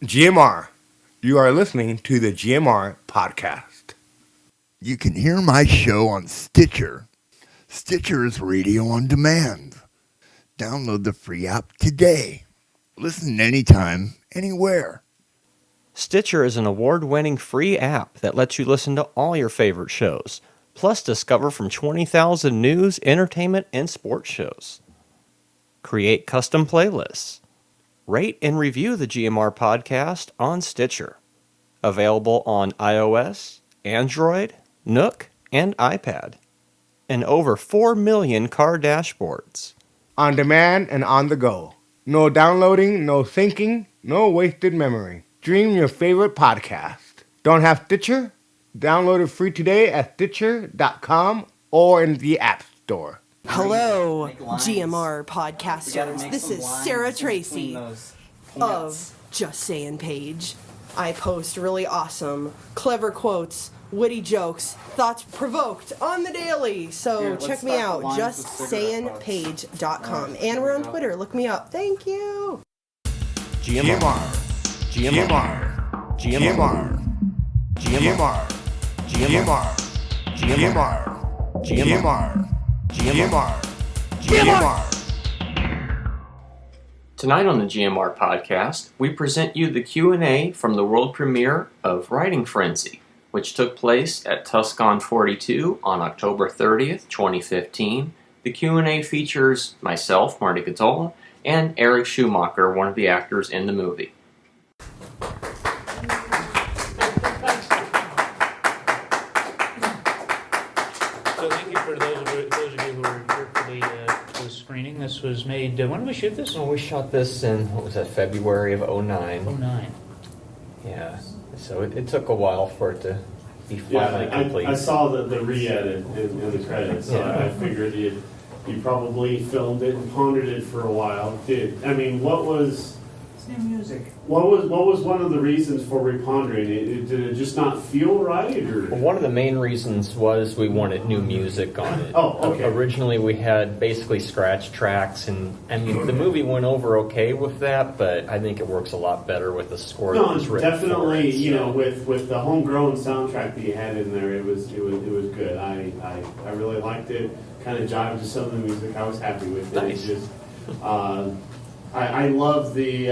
GMR. You are listening to the GMR Podcast. You can hear my show on Stitcher. Stitcher is radio on demand. Download the free app today. Listen anytime, anywhere. Stitcher is an award-winning free app that lets you listen to all your favorite shows, plus discover from 20,000 news, entertainment, and sports shows. Create custom playlists. Rate and review the GMR Podcast on Stitcher. Available on iOS, Android, Nook, and iPad. And over 4 million car dashboards. On demand and on the go. No downloading, no syncing, no wasted memory. Stream your favorite podcast. Don't have Stitcher? Download it free today at Stitcher.com or in the App Store. Hello, GMR podcasters. This is Sarah Tracy of Just Saying Page. I post really awesome, clever quotes, witty jokes, thoughts provoked on the daily. So check me out, justsayingpage.com. And we're on Twitter. Look me up. Thank you. GMR. GMR. GMR. GMR. GMR. GMR. GMR. GMR. Tonight on the GMR Podcast, we present you the Q&A from the world premiere of Writing Fren-Zee, which took place at TusCon 42 on October 30th, 2015. The Q&A features myself, Marty Gazzola, and Eric Schumacher, one of the actors in the movie. So thank you for those of you who were here for the screening. This was made, when did we shoot this? Well, we shot this in, February of 09. 09. Yeah, so it took a while for it to be finally complete. I saw the re-edit in the credits, so I figured you probably filmed it and pondered it for a while. What was... It's new music. What was one of the reasons for repondering it? Did it just not feel right, or? Well, one of the main reasons was we wanted new music on it. Oh, okay. Originally, we had basically scratch tracks, and the movie went over okay with that, but I think it works a lot better with the score that was written. Definitely. With the homegrown soundtrack that you had in there, it was good. I really liked it. Kind of jived to some of the music. I was happy with it. Nice. It's just, I love the.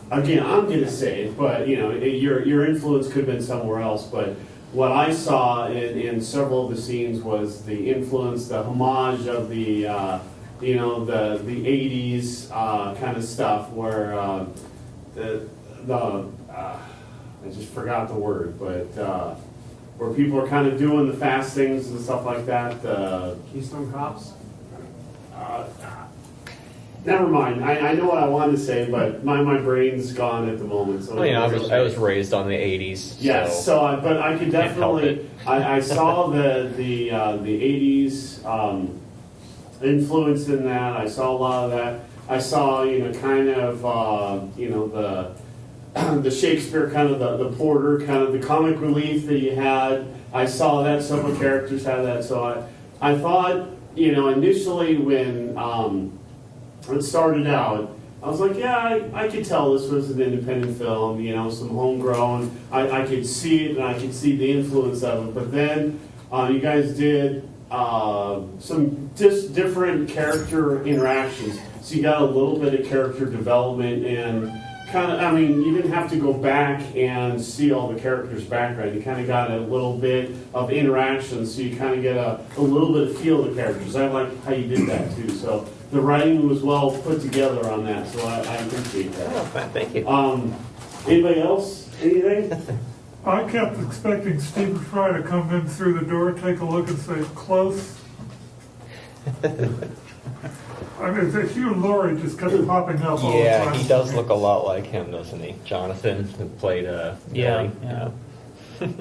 Again, I'm going to say it, but your influence could have been somewhere else. But what I saw in several of the scenes was the influence, the homage of the the 80s kind of stuff, where I just forgot the word, but where people are kind of doing the fast things and stuff like that. Keystone Cops. Never mind. I know what I wanted to say, but my brain's gone at the moment. So I was raised on the 80s. Yes, but I could definitely. I saw the 80s influence in that. I saw a lot of that. I saw kind of the Shakespeare kind of the Porter kind of the comic relief that you had. I saw that several characters had that. So I thought initially when it started out, I was like, yeah, I could tell this was an independent film, some homegrown. I could see it, and I could see the influence of it. But then you guys did some different character interactions. So you got a little bit of character development, and kind of, you didn't have to go back and see all the characters' background. You kind of got a little bit of interaction, so you kind of get a little bit of feel of the characters. I like how you did that, too. So the writing was well put together on that, so I appreciate that. Oh, thank you. Anybody else? Anything? I kept expecting Stephen Fry to come in through the door, take a look, and say, close. Hugh Laurie just kept popping up all the time. Yeah, he does look a lot like him, doesn't he? Jonathan, who played Yeah. But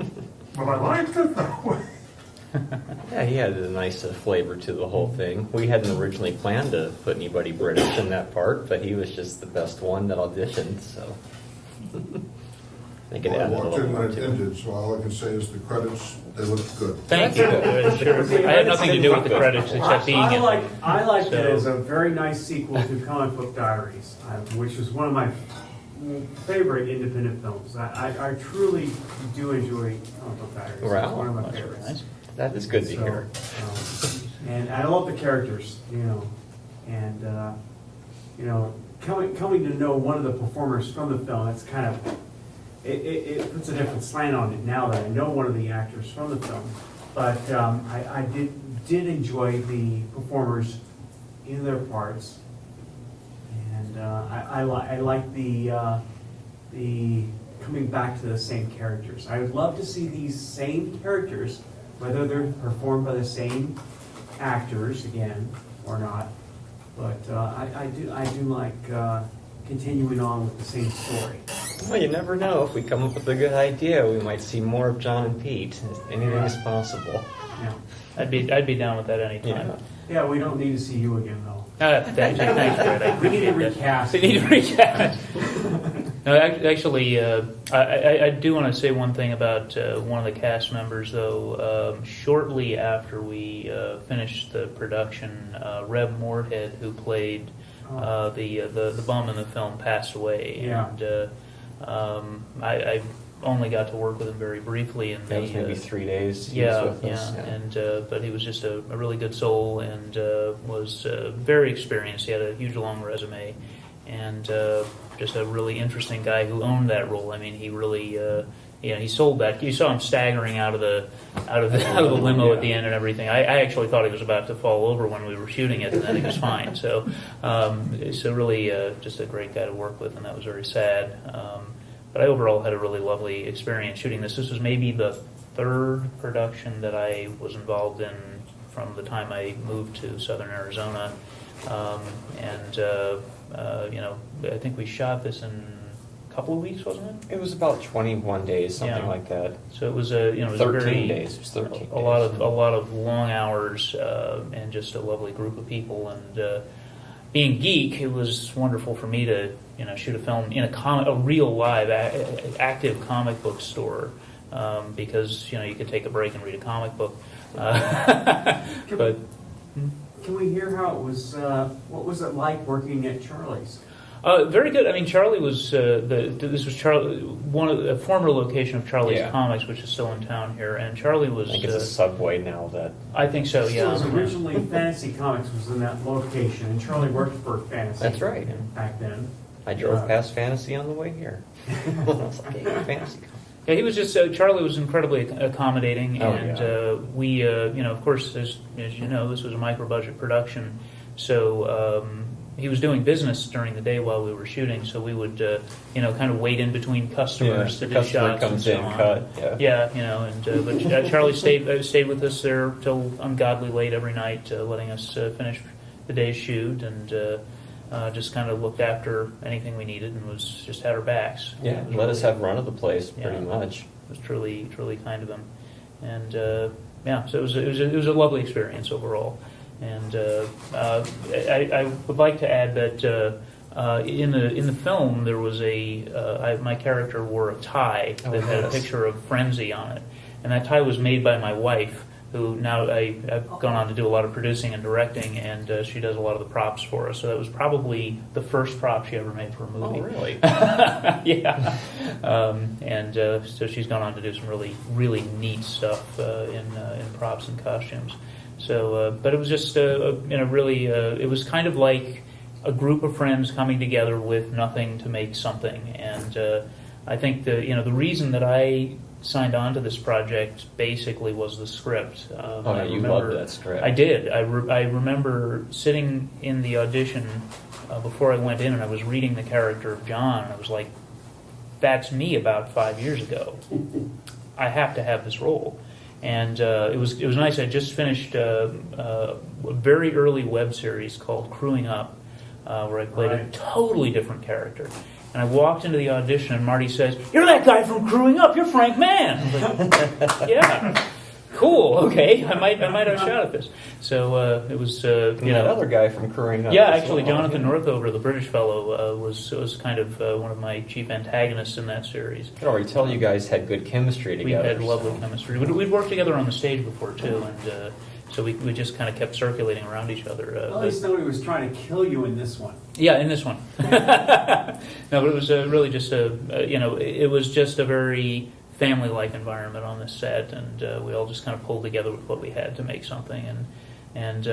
I liked it that way. Yeah, he had a nice flavor to the whole thing. We hadn't originally planned to put anybody British in that part, but he was just the best one that auditioned, so I think it added a little more to it. Ended, so all I can say is the credits, they look good. Thank you. I had nothing to do with the credits except being in it. I liked it as a very nice sequel to Comic Book Diaries, which is one of my favorite independent films. I truly do enjoy Comic Book Diaries. Wow. It's one of my That's favorites. nice. That is good to hear. And I love the characters, and coming to know one of the performers from the film, it's kind of it puts a different slant on it now that I know one of the actors from the film. But I did enjoy the performers in their parts, and I like the coming back to the same characters. I would love to see these same characters, whether they're performed by the same actors again or not. But I do like continuing on with the same story. Well, you never know. If we come up with a good idea, we might see more of John and Pete. Anything is possible. Yeah. I'd be down with that anytime. Yeah, we don't need to see you again though. Thanks, Fred. I We need to appreciate that. recast. We need to recast. No, actually, I do want to say one thing about one of the cast members, though. Shortly after we finished the production, Reb Moorhead, who played the bum in the film, passed away. Yeah. And I only got to work with him very briefly. In That was maybe 3 days. He yeah, was with us. yeah, and but he was just a really good soul and was very experienced. He had a huge long resume, and just a really interesting guy who owned that role. I mean, he really, he sold that. You saw him staggering out of the limo at the end and everything. I actually thought he was about to fall over when we were shooting it, and then he was fine. So really, just a great guy to work with, and that was very sad. But I overall had a really lovely experience shooting this. This was maybe the third production that I was involved in from the time I moved to Southern Arizona. I think we shot this in a couple of weeks, wasn't it? It was about 21 days, something Yeah. like that. So it was a 13 days. It was 13 days. a lot of long hours and just a lovely group of people. And being geek, it was wonderful for me to shoot a film in a real live active comic book store because you could take a break and read a comic book. But Can we hear how it was? What was it like working at Charlie's? very good. I mean, Charlie was this was Charlie, a former location of Charlie's Yeah. Comics, which is still in town here. And Charlie was. I think it's a Subway now that. I think so. It Yeah. was originally Fantasy Comics was in that location, and Charlie worked for Fantasy. That's right. Back then. I drove past Fantasy on the way here. I was like, hey, Fantasy. Yeah, he was just Charlie was incredibly accommodating, Oh, and yeah. we, of course, as you know, this was a micro-budget production, so he was doing business during the day while we were shooting. So we would, kind of wait in between customers to the do customer shots comes and so in, on. cut. Yeah, but Charlie stayed with us there till ungodly late every night, letting us finish the day's shoot and. Just kind of looked after anything we needed and just had our backs. Yeah, It was let us really- have run of the place pretty Yeah. much. It was truly kind of him, and so it was a lovely experience overall. And I would like to add that in the film there was my character wore a tie that had a yes. picture of Fren-Zee on it, and that tie was made by my wife, who now I've gone on to do a lot of producing and directing, and she does a lot of the props for us. So that was probably the first prop she ever made for a movie. Oh, really? Yeah. So she's gone on to do some really, really neat stuff in props and costumes. So, but it was just, really, it was kind of like a group of friends coming together with nothing to make something. And I think the reason that I signed on to this project basically was the script. You loved that script. I did. I remember sitting in the audition before I went in, and I was reading the character of John, and I was like, that's me about 5 years ago. I have to have this role. And it was nice. I just finished a very early web series called Crewing Up, where I played a totally different character. And I walked into the audition, and Marty says, "You're that guy from Crewing Up. You're Frank Mann." I was like, yeah, cool. Okay, I might have a shot at this. So it was, that other guy from Crewing Up. Yeah, as actually, well. Jonathan Northover, the British fellow, was kind of one of my chief antagonists in that series. I can already tell you guys had good chemistry We together. had lovely chemistry. We'd worked together on the stage before too, and So we just kind of kept circulating around each other. At least nobody was trying to kill you in this one. Yeah, in this one. No, but it was really just it was just a very family-like environment on this set, and we all just kind of pulled together with what we had to make something. And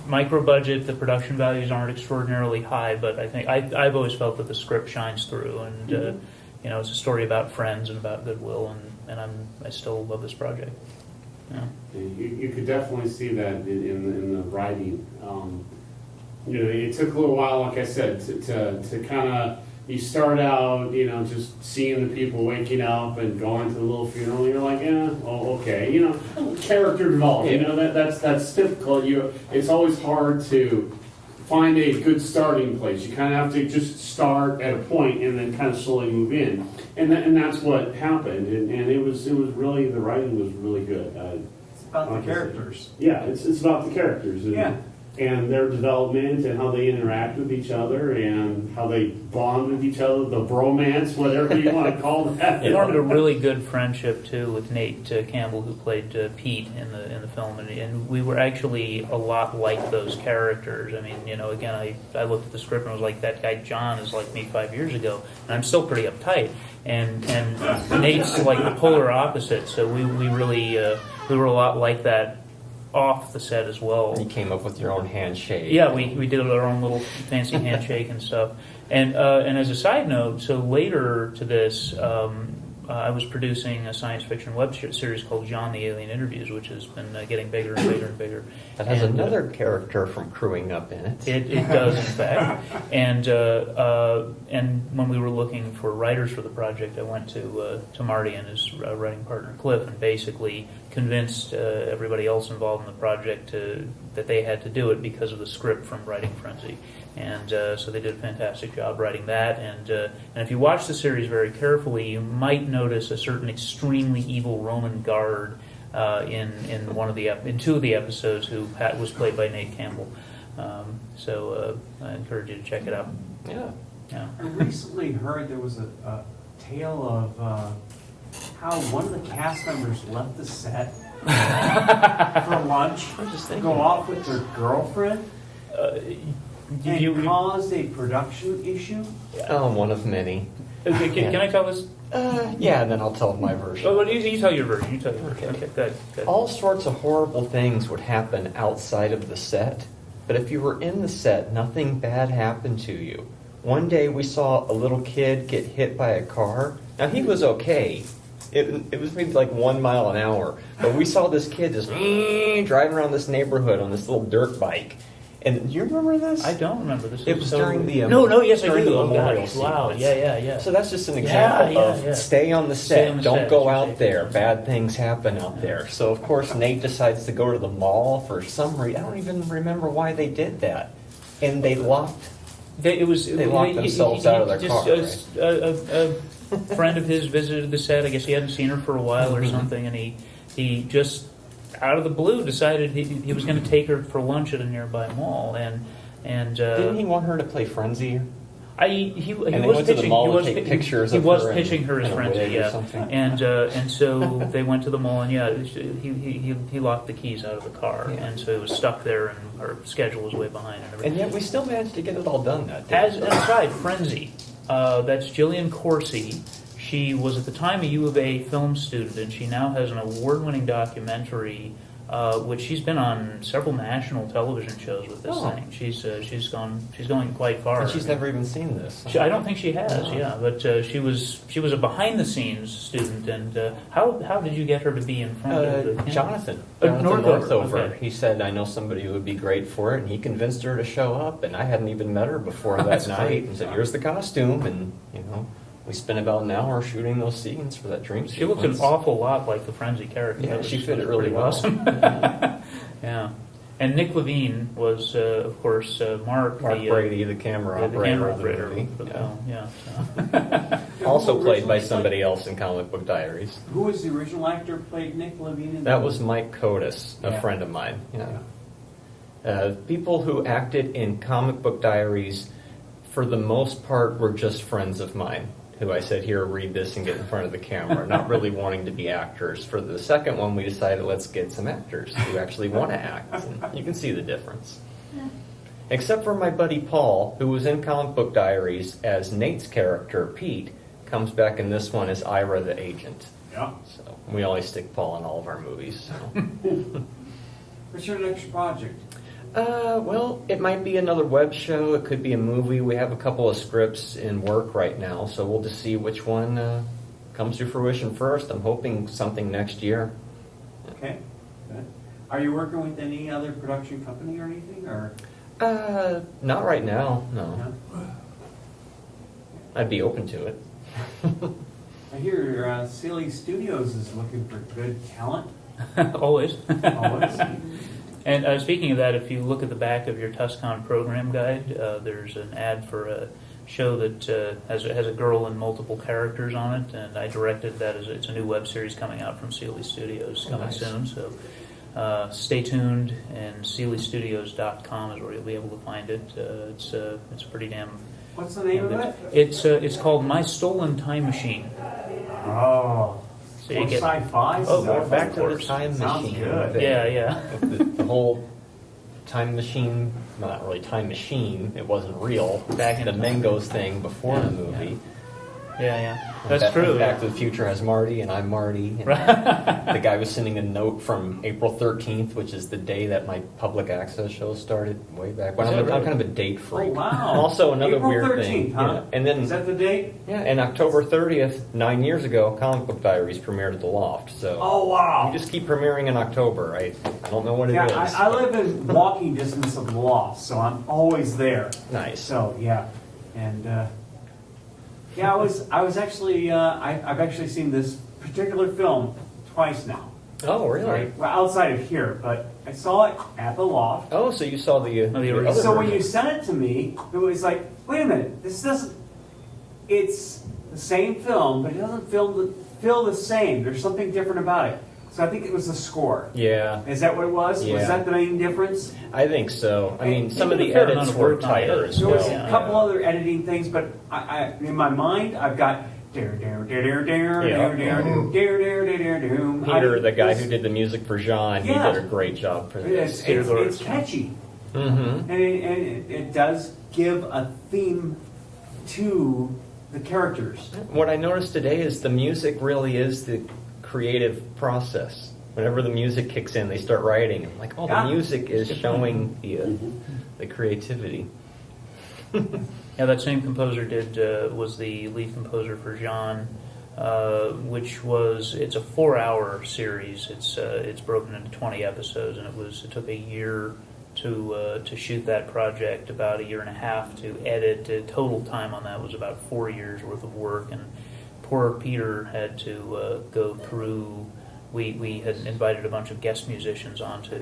micro budget, the production values aren't extraordinarily high, but I think I've always felt that the script shines through, and it's a story about friends and about goodwill, and I still love this project. Yeah. You could definitely see that in the writing. It took a little while, like I said, to kind of, you start out, just seeing the people waking up and going to the little funeral, and you're like, okay, character development, that's typical. It's always hard to find a good starting place. You kind of have to just start at a point and then kind of slowly move in, and that's what happened. And it was really, the writing was really good. It's about the characters. Yeah, it's about the characters. And their development and how they interact with each other and how they bond with each other, the bromance, whatever you want to call that. It formed a really good friendship too with Nate Campbell, who played Pete in the film, and we were actually a lot like those characters. I mean, again, I looked at the script and was like, that guy John is like me 5 years ago, and I'm still pretty uptight. And Nate's like the polar opposite, so we really we were a lot like that off the set as well. You came up with your own handshake. Yeah, we did our own little fancy handshake and stuff. And as a side note, so later to this, I was producing a science fiction web series called John the Alien Interviews, which has been getting bigger and bigger and bigger. That has another character from Crewing Up in it. It does, in fact. And when we were looking for writers for the project, I went to Marty and his writing partner Cliff, and basically convinced everybody else involved in the project that they had to do it because of the script from writing Fren-Zee. And so they did a fantastic job writing that. And if you watch the series very carefully, you might notice a certain extremely evil Roman guard in two of the episodes who was played by Nate Campbell. So I encourage you to check it out. Yeah. I recently heard there was a tale of how one of the cast members left the set for lunch to go off with their girlfriend. And caused a production issue? One of many. Can I tell this? Yeah, and then I'll tell my version. Oh, well, you tell your version. Okay, good. All sorts of horrible things would happen outside of the set, but if you were in the set, nothing bad happened to you. One day we saw a little kid get hit by a car. Now, he was okay. It was maybe like 1 mile an hour, but we saw this kid just driving around this neighborhood on this little dirt bike. And do you remember this? I don't remember this. It was during the yes, I during do. the Oh, memorial God. Wow, sequence. yeah. So that's just an example of stay on the set. Don't set, go out there. Bad things happen out there. So of course Nate decides to go to the mall for some reason. I don't even remember why they did that. And they locked. They locked themselves out of their car. A friend of his visited the set. I guess he hadn't seen her for a while or something, and he just out of the blue decided he was going to take her for lunch at a nearby mall, and didn't he want her to play Fren-Zee? He was pitching. He was pitching her as Fren-Zee, yeah. And so they went to the mall, and he locked the keys out of the car, and so he was stuck there, and our schedule was way behind and everything. And yet we still managed to get it all done that day. As an aside, Fren-Zee, that's Jillian Corsi. She was at the time a U of A film student, and she now has an award-winning documentary, which she's been on several national television shows with this thing. She's going quite far. And she's never even seen this. I don't think she has. Yeah, but she was a behind-the-scenes student. And how did you get her to be in front of the camera? Jonathan Northover. Okay. He said, I know somebody who would be great for it, and he convinced her to show up. And I hadn't even met her before that night. Great. And said, here's the costume, and we spent about an hour shooting those scenes for that dream sequence. She looked an awful lot like the Fren-Zee character. Yeah, she fit it really well. Awesome. Yeah. And Nick Levine was, of course, Mark Brady, the camera operator of the movie. For the film. Yeah. Also played by somebody else in Comic Book Diaries. Who was the original actor who played Nick Levine? That was Mike Kotis, a friend of mine. Yeah. People who acted in Comic Book Diaries, for the most part, were just friends of mine. who I said, here, read this and get in front of the camera, not really wanting to be actors. For the second one, we decided, let's get some actors who actually want to act. And you can see the difference. Except for my buddy Paul, who was in Comic Book Diaries as Nate's character, Pete, comes back in this one as Ira the agent. Yeah. So we always stick Paul in all of our movies. So. What's your next project? Well, it might be another web show. It could be a movie. We have a couple of scripts in work right now, so we'll just see which one comes to fruition first. I'm hoping something next year. Okay, good. Are you working with any other production company or anything, or? Not right now, no. I'd be open to it. I hear Sealy Studios is looking for good talent. Always. Always. And speaking of that, if you look at the back of your TusCon program guide, there's an ad for a show that has a girl and multiple characters on it, and I directed that. It's a new web series coming out from Sealy Studios coming soon, so stay tuned, and SealyStudios.com is where you'll be able to find it. It's pretty damn... What's the name of it? It's called My Stolen Time Machine. Oh. So you get sci-fi? Oh, back to the time Sounds machine. good. Thing. Yeah. The whole time machine, well, not really time machine, it wasn't real. Back in the Mengos thing before the movie. Yeah. That's true. Back to the Future has Marty, and I'm Marty. And the guy was sending a note from April 13th, which is the day that my public access show started, way back when. I'm kind of a date freak. Oh, wow. Also, another April weird 13th, thing. Huh? Yeah. And then, is that the date? Yeah, and October 30th, 9 years ago, Comic Book Diaries premiered at the Loft. So Oh, wow. you just keep premiering in October. I don't know what it is. I live in walking distance of the Loft, so I'm always there. Nice. So, yeah. And, yeah, I was actually, I've actually seen this particular film twice now. Oh, really? Right? Well, outside of here, but I saw it at the Loft. Oh, so you saw the other So when version. you sent it to me, it was like, wait a minute, this doesn't, it's the same film, but it doesn't feel the same. There's something different about it. So I think it was the score. Yeah. Is that what it was? Yeah. Was that the main difference? I think so. I mean, some of did the a fair amount edits of were work on the tighter edits. as There was well. a couple other editing things, but I in my mind, I've got Peter, the guy who did the music for Jean, he did a great job for this. It's catchy. Mm-hmm. And it does give a theme to the characters. What I noticed today is the music really is the creative process. Whenever the music kicks in, they start writing. I'm like, the music is showing the creativity. Yeah, that same composer was the lead composer for Jean, which it's a 4-hour series. It's broken into 20 episodes, and it took a year to shoot that project, about a year and a half to edit. The total time on that was about 4 years worth of work, and poor Peter had to go through. We had invited a bunch of guest musicians onto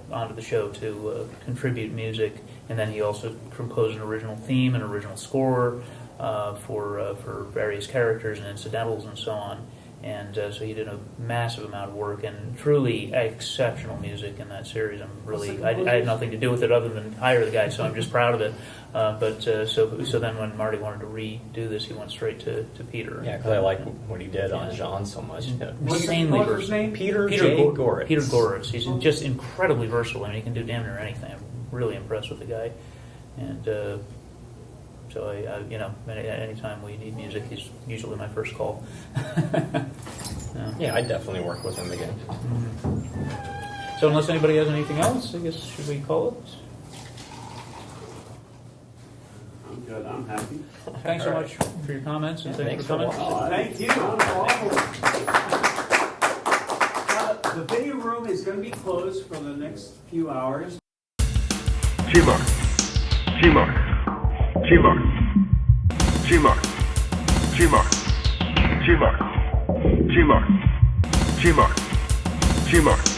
the show to contribute music, and then he also composed an original theme and original score for various characters and incidentals and so on. And so he did a massive amount of work and truly exceptional music in that series. I had nothing to do with it other than hire the guy, so I'm just proud of it. So then when Marty wanted to redo this, he went straight to Peter. Yeah, because I like what he did on Jean so much. Insanely What's his name? Peter Goritz. Peter Goritz. He's just incredibly versatile. I mean, he can do damn near anything. I'm really impressed with the guy. And so anytime we need music, he's usually my first call. Yeah, I'd definitely work with him again. Mm-hmm. So unless anybody has anything else, I guess should we call it? I'm good. I'm happy. Thanks so much for your comments and thanks for coming. Thank you. The video room is going to be closed for the next few hours. GMR. GMR.